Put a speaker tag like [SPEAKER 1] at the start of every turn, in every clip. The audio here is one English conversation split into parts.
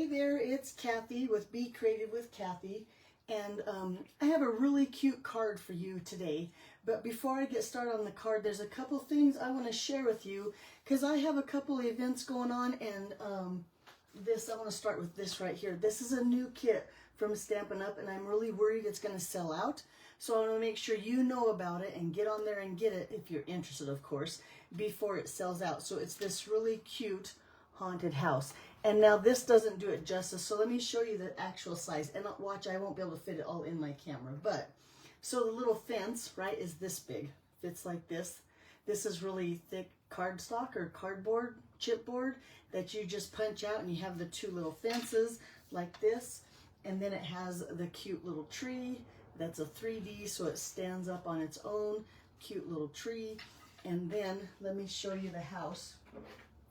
[SPEAKER 1] Hey there, it's Kathy with Be Creative with Kathy, and I have a really cute card for you today. But before I get started on the card, there's a couple things I want to share with you because I have a couple of events going on, and I want to start with this right here. This is a new kit from Stampin' Up, and I'm really worried it's going to sell out. So I want to make sure you know about it and get on there and get it, if you're interested, of course, before it sells out. So it's this really cute haunted house. And now this doesn't do it justice, so let me show you the actual size. And watch, I won't be able to fit it all in my camera. But, so the little fence, right, is this big. Fits like this. This is really thick cardstock or cardboard, chipboard, that you just punch out, and you have the two little fences like this. And then it has the cute little tree. That's a 3D, so it stands up on its own. Cute little tree. And then, let me show you the house,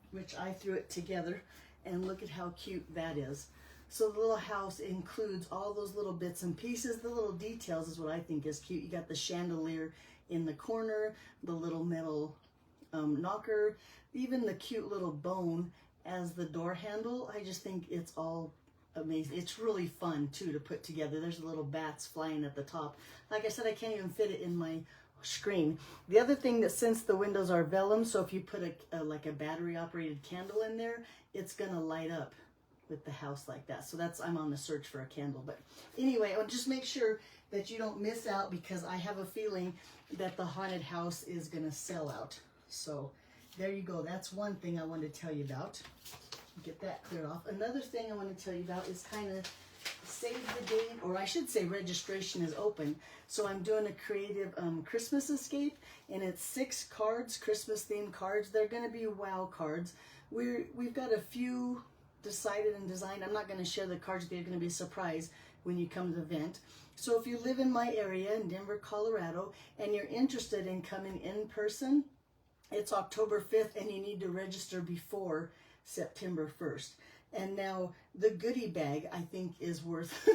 [SPEAKER 1] which I threw it together. And look at how cute that is. So the little house includes all those little bits and pieces. The little details is what I think is cute. You got the chandelier in the corner, the little metal knocker, even the cute little bone as the door handle. I just think it's all amazing. It's really fun too to put together. There's little bats flying at the top. Like I said, I can't even fit it in my screen. The other thing, that since the windows are vellum, so if you put like a battery operated candle in there, it's gonna light up with the house like that. So that's, I'm on the search for a candle. But anyway, I'll just make sure that you don't miss out, because I have a feeling that the haunted house is gonna sell out. So there you go. That's one thing I wanted to tell you about. Get that cleared off. Another thing I want to tell you about is kind of save the date, or I should say registration is open. So I'm doing a creative Christmas escape, and it's 6 cards, Christmas themed cards. They're going to be wow cards. We've got a few decided and designed. I'm not going to share the cards. They're going to be a surprise when you come to the event. So if you live in my area in Denver, Colorado, and you're interested in coming in person, it's October 5th, and you need to register before September 1st. And now the goodie bag, I think, is worth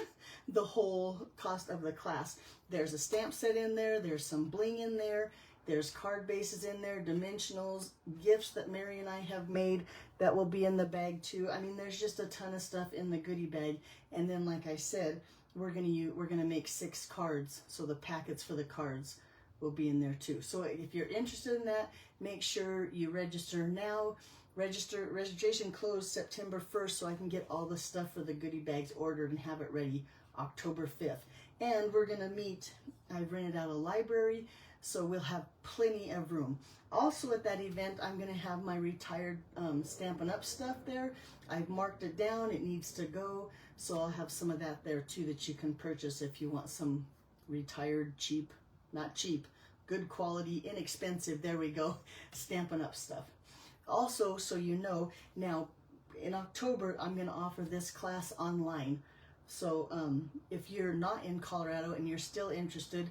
[SPEAKER 1] the whole cost of the class. There's a stamp set in there, there's some bling in there, there's card bases in there, dimensionals, gifts that Mary and I have made that will be in the bag too. I mean, there's just a ton of stuff in the goodie bag. And then, like I said, we're gonna make 6 cards, so the packets for the cards will be in there too. So if you're interested in that, make sure you register now. Registration closed September 1st, so I can get all the stuff for the goodie bags ordered and have it ready October 5th. And we're gonna meet, I've rented out a library, so we'll have plenty of room. Also at that event, I'm gonna have my retired Stampin' Up stuff there. I've marked it down, it needs to go, so I'll have some of that there too that you can purchase if you want some retired, cheap, not cheap, good quality, inexpensive, there we go, Stampin' Up stuff. Also, so you know, now in October, I'm going to offer this class online. So if you're not in Colorado and you're still interested,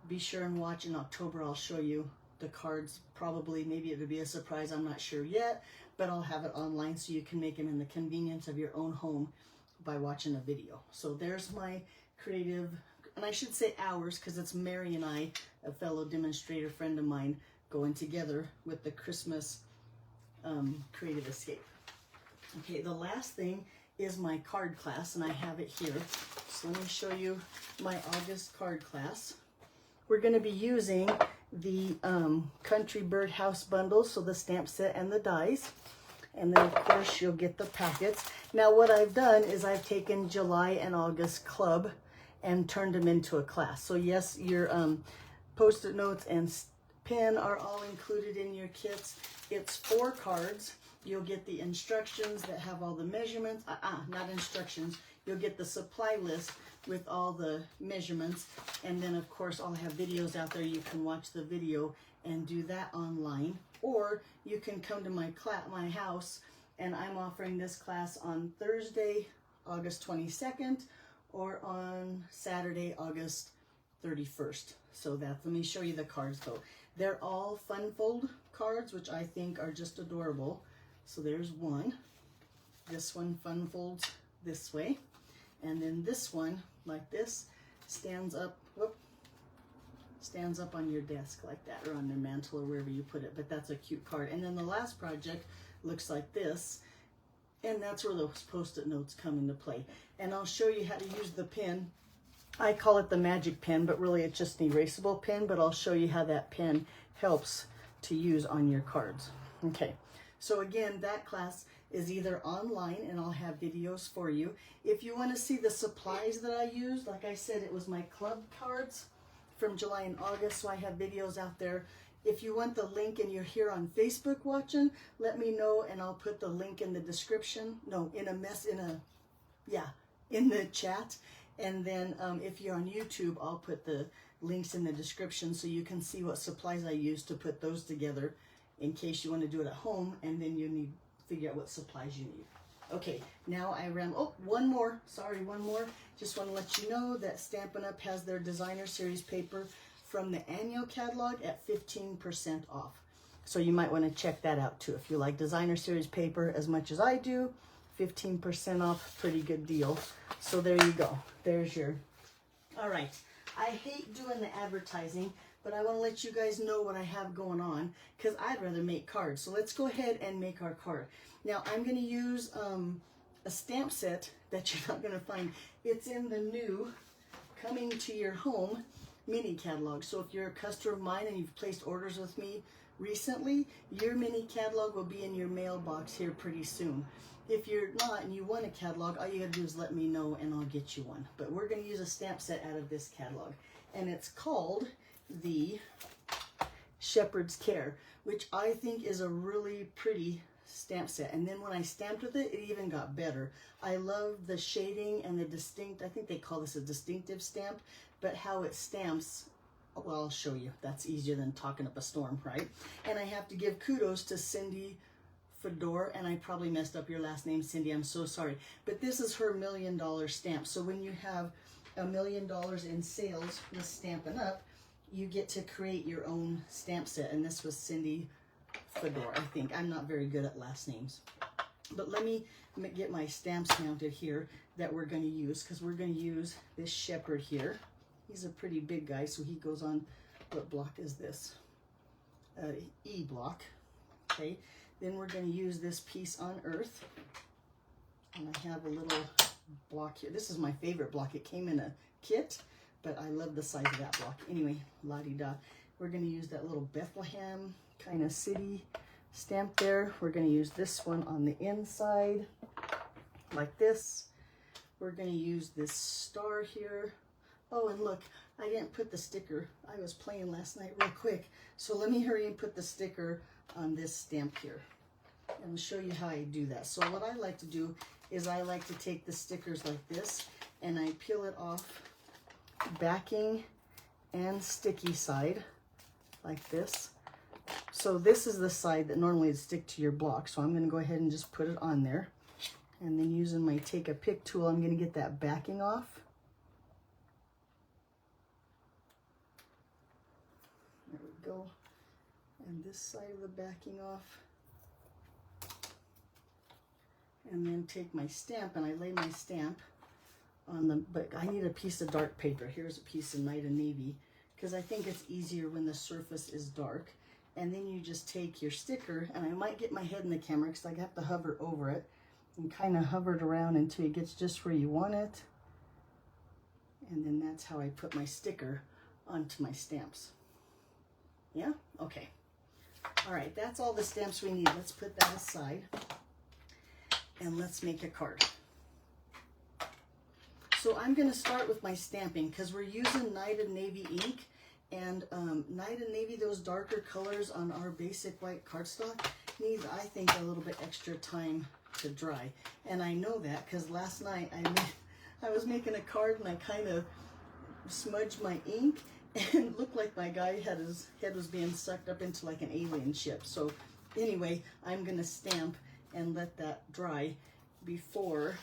[SPEAKER 1] be sure and watch. In October, I'll show you the cards. Probably, maybe it'll be a surprise, I'm not sure yet, but I'll have it online so you can make them in the convenience of your own home by watching a video. So there's my creative, and I should say ours, because it's Mary and I, a fellow demonstrator friend of mine, going together with the Christmas creative escape. Okay, the last thing is my card class, and I have it here. So let me show you my August card class. We're going to be using the Country Bird House bundle, so the stamp set and the dies. And then, of course, you'll get the packets. Now, what I've done is I've taken July and August club and turned them into a class. So, yes, your Post-it notes and pen are all included in your kits. It's 4 cards. You'll get the instructions that have all the measurements. Not instructions. You'll get the supply list with all the measurements. And then, of course, I'll have videos out there. You can watch the video and do that online. Or you can come to my house, and I'm offering this class on Thursday, August 22nd, or on Saturday, August 31st. So let me show you the cards though. They're all fun fold cards, which I think are just adorable. So there's one. This one fun folds this way. And then this one, like this, stands up, stands up on your desk like that, or on your mantle, or wherever you put it. But that's a cute card. And then the last project looks like this. And that's where those post-it notes come into play. And I'll show you how to use the pen. I call it the magic pen, but really it's just an erasable pen, but I'll show you how that pen helps to use on your cards. Okay, so again, that class is either online, and I'll have videos for you. If you want to see the supplies that I used, like I said, it was my club cards from July and August, so I have videos out there. If you want the link and you're here on Facebook watching, let me know and I'll put the link in the description. No, in the chat. And then if you're on YouTube, I'll put the links in the description so you can see what supplies I use to put those together in case you want to do it at home, and then you need to figure out what supplies you need. Okay, now I ran, one more. Just want to let you know that Stampin' Up! Has their designer series paper from the annual catalog at 15% off. So you might want to check that out too. If you like designer series paper as much as I do, 15% off, pretty good deal. So there you go. There's your, all right. I hate doing the advertising, but I want to let you guys know what I have going on because I'd rather make cards. So let's go ahead and make our card. Now I'm going to use a stamp set that you're not going to find. It's in the new Coming to Your Home mini catalog. So if you're a customer of mine and you've placed orders with me recently, your mini catalog will be in your mailbox here pretty soon. If you're not and you want a catalog, all you gotta do is let me know and I'll get you one. But we're gonna use a stamp set out of this catalog, and it's called the Shepherd's Care, which I think is a really pretty stamp set. And then when I stamped with it, it even got better. I love the shading and the I think they call this a distinctive stamp, but how it stamps, well, I'll show you. That's easier than talking up a storm, right? And I have to give kudos to Cindy Fedor, and I probably messed up your last name, Cindy. I'm so sorry. But this is her $1 million stamp. So when you have $1 million in sales with Stampin' Up, you get to create your own stamp set. And this was Cindy Fedor, I think. I'm not very good at last names. But let me get my stamps mounted here that we're going to use, because we're going to use this shepherd here. He's a pretty big guy, so he goes on, what block is this? E block. Okay. Then we're going to use this piece on earth. And I have a little block here. This is my favorite block. It came in a kit, but I love the size of that block. Anyway, la-di-da. We're going to use that little Bethlehem kind of city stamp there. We're going to use this one on the inside, like this. We're going to use this star here. Oh, and look, I didn't put the sticker. I was playing last night real quick. So let me hurry and put the sticker on this stamp here. And I'll show you how I do that. So what I like to do is I like to take the stickers like this, and I peel it off backing and sticky side like this. So this is the side that normally would stick to your block. So I'm going to go ahead and just put it on there. And then using my take a pick tool, I'm going to get that backing off. There we go. And this side of the backing off. And then take my stamp and I lay my stamp on the, but I need a piece of dark paper. Here's a piece of Night and Navy, because I think it's easier when the surface is dark. And then you just take your sticker, and I might get my head in the camera because I have to hover over it and kind of hover it around until it gets just where you want it. And then that's how I put my sticker onto my stamps. Yeah? Okay. All right, that's all the stamps we need. Let's put that aside and let's make a card. So I'm going to start with my stamping because we're using Night and Navy ink. And Night and Navy, those darker colors on our basic white cardstock, needs, I think, a little bit extra time to dry. And I know that because last night I was making a card and I kind of smudged my ink and it looked like my guy had his head was being sucked up into like an alien ship. So anyway, I'm going to stamp and let that dry before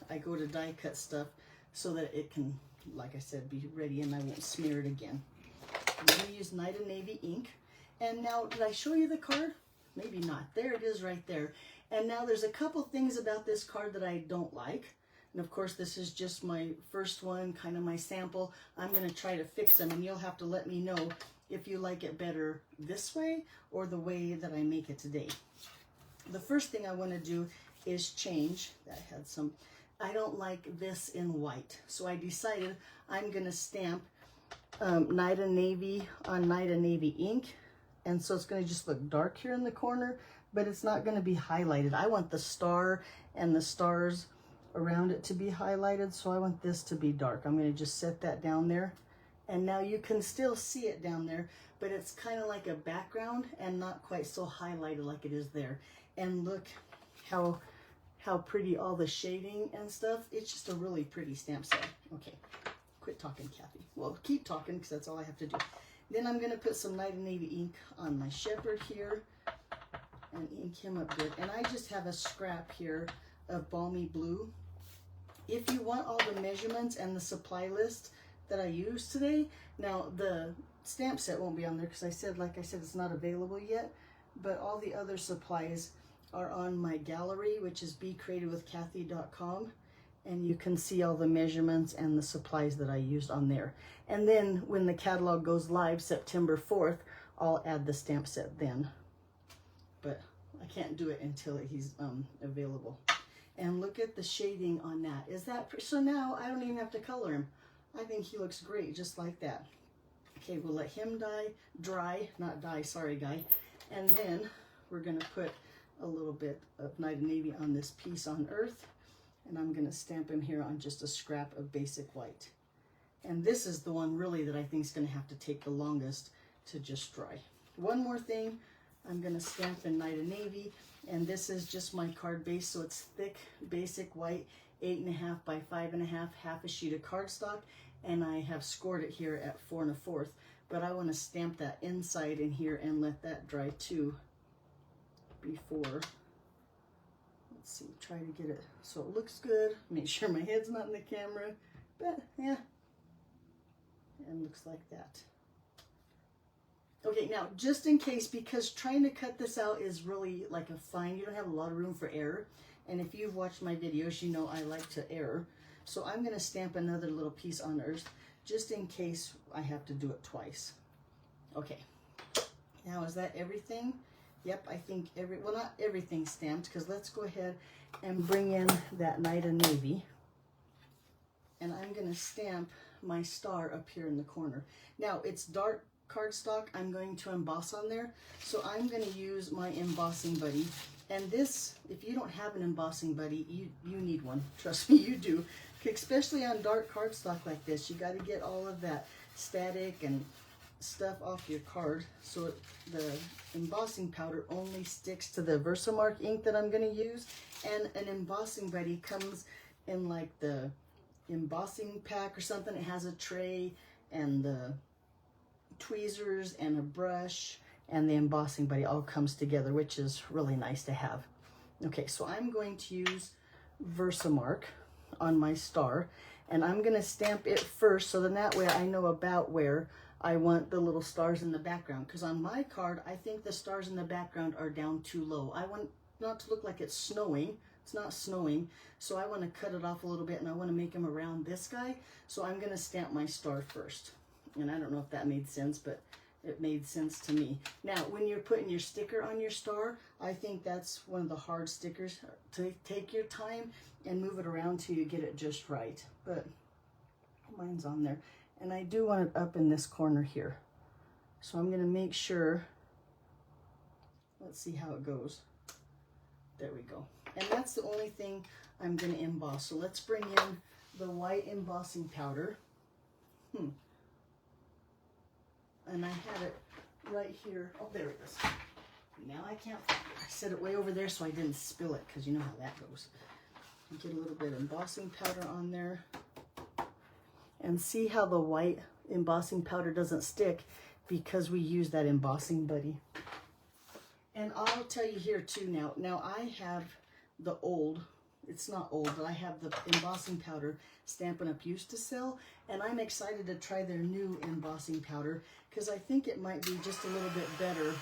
[SPEAKER 1] I go to die cut stuff so that it can, like I said, be ready and I won't smear it again. I'm going to use Night and Navy ink. And now, did I show you the card? Maybe not. There it is right there. And now there's a couple things about this card that I don't like. And of course, this is just my first one, kind of my sample. I'm going to try to fix them, and you'll have to let me know if you like it better this way or the way that I make it today. The first thing I want to do is change. That had some, I don't like this in white. So I decided I'm going to stamp Night of Navy on Night of Navy ink. And so it's going to just look dark here in the corner, but it's not going to be highlighted. I want the star and the stars around it to be highlighted, so I want this to be dark. I'm going to just set that down there. And now you can still see it down there, but it's kind of like a background and not quite so highlighted like it is there. And look how pretty all the shading and stuff. It's just a really pretty stamp set. Okay, quit talking, Kathy. Well, keep talking because that's all I have to do. Then I'm going to put some Night of Navy ink on my shepherd here and ink him up good. And I just have a scrap here of balmy blue. If you want all the measurements and the supply list that I used today, now the stamp set won't be on there because like I said, it's not available yet, but all the other supplies are on my gallery, which is becreativewithkathy.com. And you can see all the measurements and the supplies that I used on there. And then when the catalog goes live September 4th, I'll add the stamp set then. But I can't do it until he's available. And look at the shading on that. Is that, so now I don't even have to color him. I think he looks great just like that. Okay, we'll let him not die, sorry guy. And then we're gonna put a little bit of Night of Navy on this piece on Earth. And I'm going to stamp him here on just a scrap of basic white. And this is the one really that I think is going to have to take the longest to just dry. One more thing, I'm going to stamp in Night of Navy, and this is just my card base, so it's thick, basic white, 8.5 by 5.5, half a sheet of cardstock, and I have scored it here at 4 1/4. But I want to stamp that inside in here and let that dry too before. Let's see, try to get it so it looks good. Make sure my head's not in the camera, but yeah, and looks like that. Okay, now just in case, because trying to cut this out is really like a fine, you don't have a lot of room for error. And if you've watched my videos, you know I like to error. So I'm going to stamp another little piece on Earth just in case I have to do it twice. Okay, now is that everything? Yep, I think well, not everything stamped, because let's go ahead and bring in that Night of Navy. And I'm going to stamp my star up here in the corner. Now, it's dark cardstock I'm going to emboss on there, so I'm going to use my embossing buddy. And this, if you don't have an embossing buddy, you need one. Trust me, you do. Especially on dark cardstock like this, you got to get all of that static and stuff off your card, so the embossing powder only sticks to the Versamark ink that I'm going to use. And an embossing buddy comes in like the embossing pack or something. It has a tray and the tweezers and a brush, and the embossing buddy all comes together, which is really nice to have. Okay, so I'm going to use Versamark on my star, and I'm going to stamp it first, so then that way I know about where I want the little stars in the background, because on my card, I think the stars in the background are down too low. I want not to look like it's snowing. It's not snowing, so I want to cut it off a little bit, and I want to make them around this guy. So I'm going to stamp my star first. And I don't know if that made sense, but it made sense to me. Now, when you're putting your sticker on your star, I think that's one of the hard stickers. To take your time and move it around till you get it just right. But mine's on there. And I do want it up in this corner here. So I'm going to make sure, let's see how it goes. There we go. And that's the only thing I'm going to emboss. So let's bring in the white embossing powder. And I had it right here. Oh, there it is. Now I can't find it. I set it way over there so I didn't spill it, because you know how that goes. Get a little bit of embossing powder on there. And see how the white embossing powder doesn't stick, because we use that embossing buddy. And I'll tell you here too now I have the old, it's not old, but I have the embossing powder Stampin' Up! Used to sell, and I'm excited to try their new embossing powder, because I think it might be just a little bit better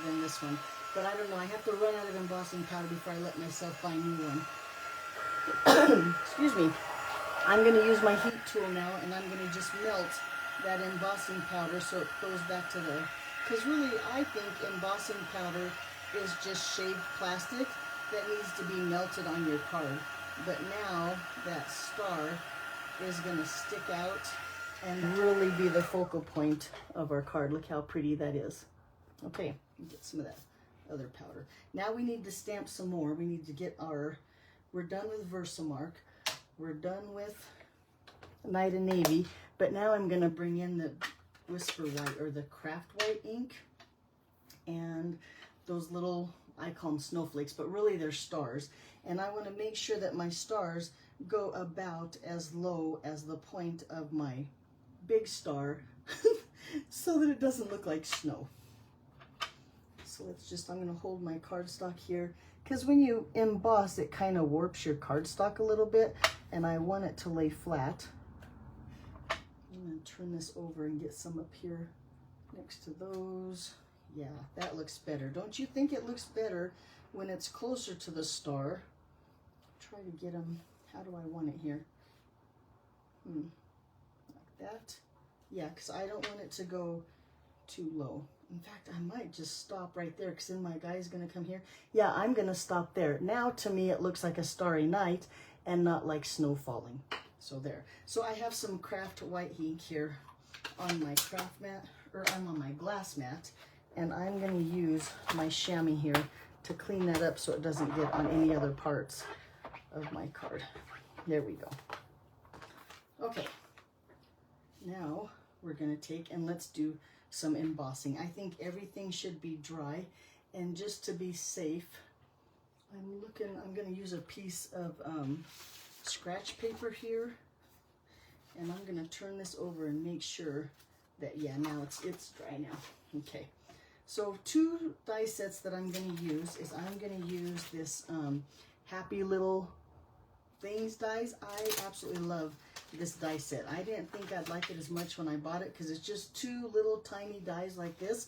[SPEAKER 1] than this one. But I don't know, I have to run out of embossing powder before I let myself buy a new one. Excuse me. I'm going to use my heat tool now, and I'm going to just melt that embossing powder so it goes back to the, because really I think embossing powder is just shaved plastic. that needs to be melted on your card. But now that star is going to stick out and really be the focal point of our card. Look how pretty that is. Okay, get some of that other powder. Now we need to stamp some more. We need to get our, we're done with Versamark. We're done with Night and Navy. But now I'm going to bring in the Whisper White, or the Craft White ink. And those little, I call them snowflakes, but really they're stars. And I want to make sure that my stars go about as low as the point of my big star so that it doesn't look like snow. So let's just, I'm going to hold my cardstock here, because when you emboss, it kind of warps your cardstock a little bit, and I want it to lay flat. I'm going to turn this over and get some up here next to those. Yeah, that looks better. Don't you think it looks better when it's closer to the star? Try to get them, how do I want it here? Like that. Yeah, because I don't want it to go too low. In fact, I might just stop right there, because then my guy's going to come here. Yeah, I'm going to stop there. Now, to me, it looks like a starry night and not like snow falling. So there. So I have some Craft White ink here on my craft mat, or I'm on my glass mat, and I'm going to use my chamois here to clean that up so it doesn't get on any other parts of my card. There we go. Okay. Now we're going to take and let's do some embossing. I think everything should be dry, and just to be safe, I'm going to use a piece of scratch paper here, and I'm going to turn this over and make sure that, yeah, now it's dry now. Okay, so 2 die sets that I'm going to use is I'm going to use this Happy Little Things dies. I absolutely love this die set. I didn't think I'd like it as much when I bought it, because it's just 2 little tiny dies like this,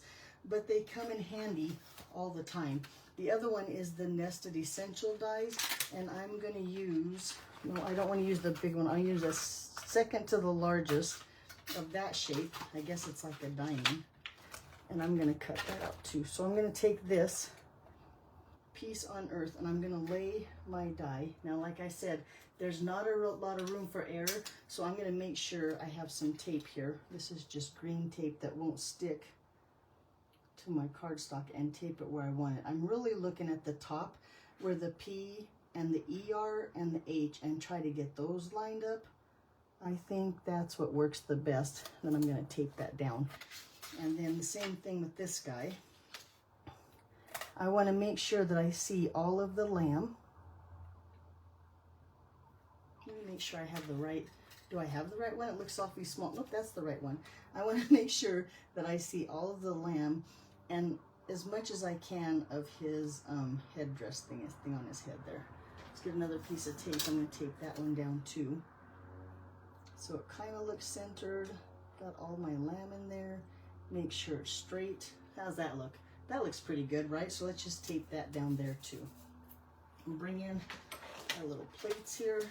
[SPEAKER 1] but they come in handy all the time. The other one is the Nested Essential dies, and I'm going to use, no, I don't want to use the big one. I'll use a second to the largest of that shape. I guess it's like a diamond, and I'm going to cut that out too. So I'm going to take this piece on earth, and I'm going to lay my die. Now, like I said, there's not a lot of room for error, so I'm going to make sure I have some tape here. This is just green tape that won't stick to my cardstock, and tape it where I want it. I'm really looking at the top where the P and the ER and the H, and try to get those lined up. I think that's what works the best. Then I'm going to tape that down. And then the same thing with this guy. I want to make sure that I see all of the lamb. Let me make sure I have the right, do I have the right one? It looks awfully small. Nope, that's the right one. I want to make sure that I see all of the lamb, and as much as I can of his headdress thing on his head there. Let's get another piece of tape. I'm going to tape that one down too, so it kind of looks centered. Got all my lamb in there. Make sure it's straight. How's that look? That looks pretty good, right? So let's just tape that down there too. And bring in our little plates here.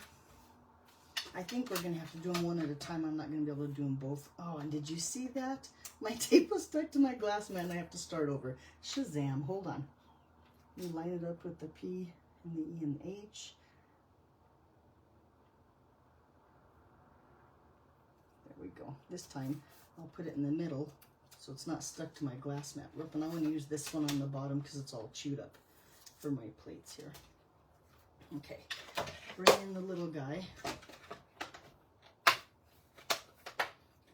[SPEAKER 1] I think we're going to have to do them one at a time. I'm not going to be able to do them both. Oh, and did you see that? My tape was stuck to my glass mat, and I have to start over. Shazam, hold on. Let me line it up with the P and the E and the H. There we go. This time I'll put it in the middle so it's not stuck to my glass mat. Look, and I want to use this one on the bottom because it's all chewed up for my plates here. Okay, bring in the little guy.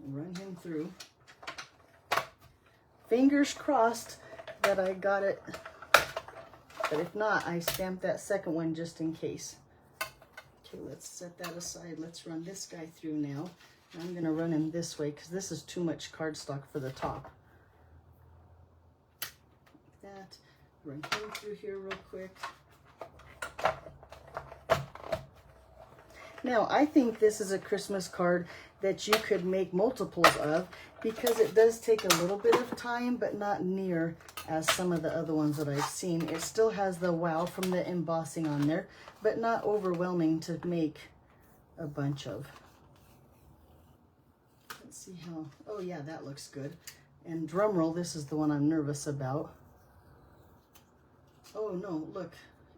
[SPEAKER 1] Run him through. Fingers crossed that I got it, but if not, I stamped that second one just in case. Okay, let's set that aside. Let's run this guy through now. I'm going to run him this way because this is too much cardstock for the top. Like that. Run him through here real quick. Now, I think this is a Christmas card that you could make multiples of, because it does take a little bit of time, but not near as some of the other ones that I've seen. It still has the wow from the embossing on there, but not overwhelming to make a bunch of. Let's see how, oh yeah, that looks good. And drum roll, this is the one I'm nervous about. Oh no, look,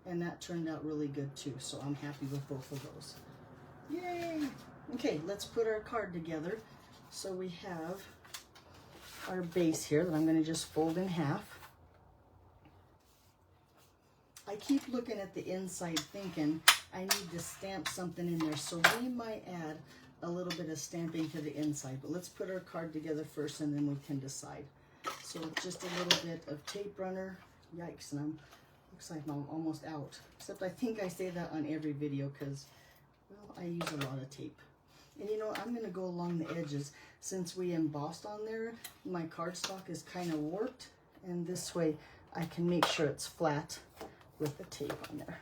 [SPEAKER 1] and that turned out really good too. So I'm happy with both of those. Yay! Okay, let's put our card together. So we have our base here that I'm going to just fold in half. I keep looking at the inside thinking I need to stamp something in there, so we might add a little bit of stamping to the inside, but let's put our card together first and then we can decide. So with just a little bit of tape runner, yikes, and looks like I'm almost out, except I think I say that on every video because, well, I use a lot of tape. And you know, I'm going to go along the edges. Since we embossed on there, my cardstock is kind of warped, and this way I can make sure it's flat with the tape on there.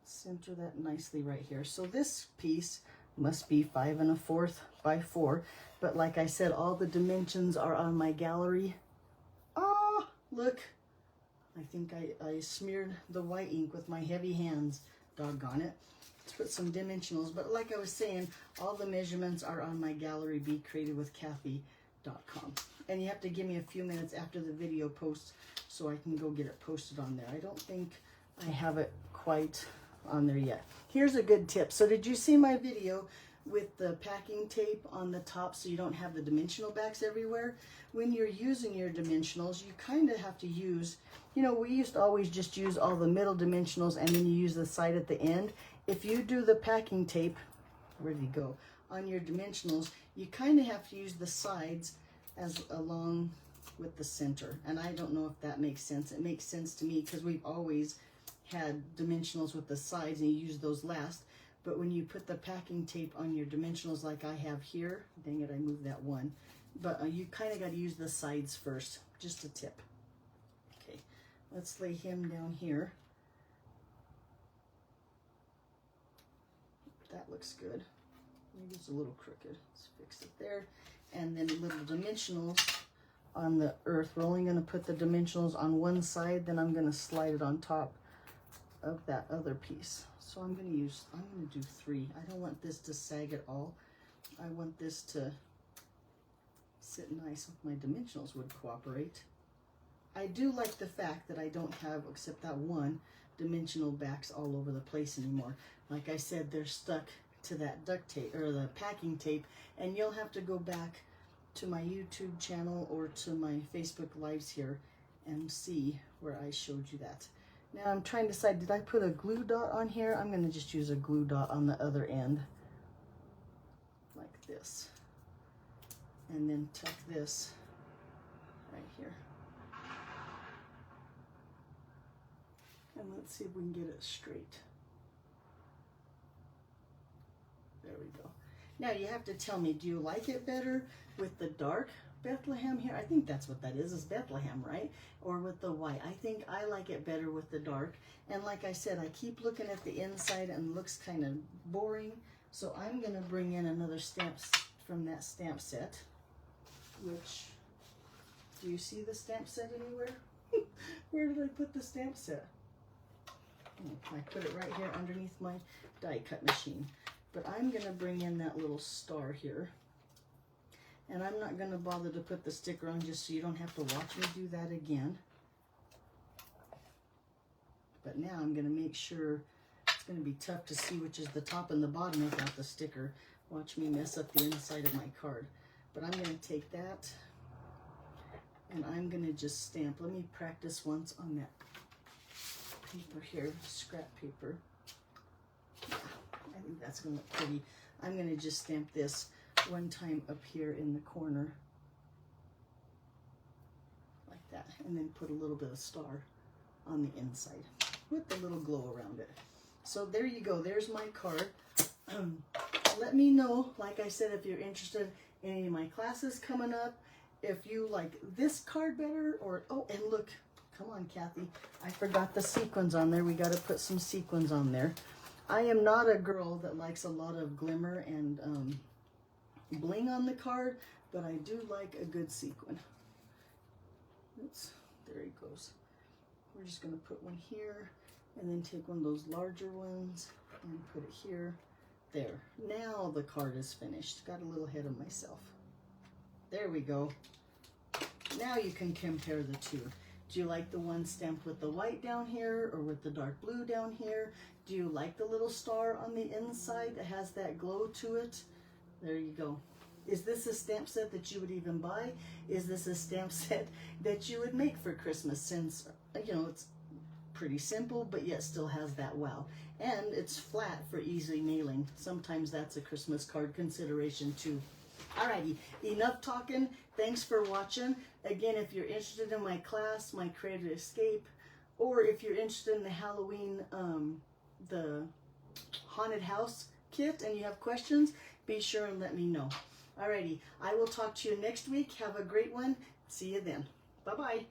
[SPEAKER 1] Center that nicely right here. So this piece must be 5 1/4 by 4, but like I said, all the dimensions are on my gallery. Oh, look, I think I smeared the white ink with my heavy hands, doggone it. Let's put some dimensionals, but like I was saying, all the measurements are on my gallery, becreativewithkathy.com. And you have to give me a few minutes after the video posts so I can go get it posted on there. I don't think I have it quite on there yet. Here's a good tip. So did you see my video with the packing tape on the top so you don't have the dimensional backs everywhere? When you're using your dimensionals, you kind of have to use, you know, we used to always just use all the middle dimensionals and then you use the side at the end. If you do the packing tape, where did it go? On your dimensionals, you kind of have to use the sides as along with the center. And I don't know if that makes sense. It makes sense to me because we've always had dimensionals with the sides and you use those last. But when you put the packing tape on your dimensionals like I have here, dang it, I moved that one. But you kind of got to use the sides first. Just a tip. Okay, let's lay him down here. That looks good. Maybe it's a little crooked. Let's fix it there. And then little dimensionals on the earth. We're only going to put the dimensionals on one side, then I'm going to slide it on top of that other piece. So I'm going to do 3. I don't want this to sag at all. I want this to sit nice if my dimensionals would cooperate. I do like the fact that I don't have, except that one, dimensional backs all over the place anymore. Like I said, they're stuck to that duct tape or the packing tape, and you'll have to go back to my YouTube channel or to my Facebook lives here and see where I showed you that. Now I'm trying to decide, did I put a glue dot on here? I'm going to just use a glue dot on the other end like this, and then tuck this right here. And let's see if we can get it straight. There we go. Now you have to tell me, do you like it better with the dark Bethlehem here? I think that's what that is Bethlehem, right? Or with the white. I think I like it better with the dark. And like I said, I keep looking at the inside and it looks kind of boring. So I'm going to bring in another stamp from that stamp set, which, do you see the stamp set anywhere? Where did I put the stamp set? I put it right here underneath my die cut machine. But I'm going to bring in that little star here. And I'm not going to bother to put the sticker on just so you don't have to watch me do that again. But now I'm going to make sure, it's going to be tough to see which is the top and the bottom without the sticker. Watch me mess up the inside of my card. But I'm going to take that and I'm going to just stamp. Let me practice once on that paper here, scrap paper. Yeah, I think that's going to look pretty. I'm going to just stamp this one time up here in the corner like that, and then put a little bit of star on the inside with a little glow around it. So there you go, there's my card. Let me know, like I said, if you're interested in any of my classes coming up, if you like this card better, or, oh, and look, come on Kathy, I forgot the sequins on there. We got to put some sequins on there. I am not a girl that likes a lot of glimmer and bling on the card, but I do like a good sequin. Oops, there he goes. We're just going to put one here and then take one of those larger ones and put it here. There. Now the card is finished. Got a little ahead of myself. There we go. Now you can compare the two. Do you like the one stamped with the white down here or with the dark blue down here? Do you like the little star on the inside that has that glow to it? There you go. Is this a stamp set that you would even buy? Is this a stamp set that you would make for Christmas, since, you know, it's pretty simple but yet still has that wow? And it's flat for easy mailing. Sometimes that's a Christmas card consideration too. Alrighty, enough talking. Thanks for watching. Again, if you're interested in my class, my Creative Escape, or if you're interested in the Halloween, the haunted house kit, and you have questions, be sure and let me know. Alrighty, I will talk to you next week. Have a great one. See you then. Bye-bye.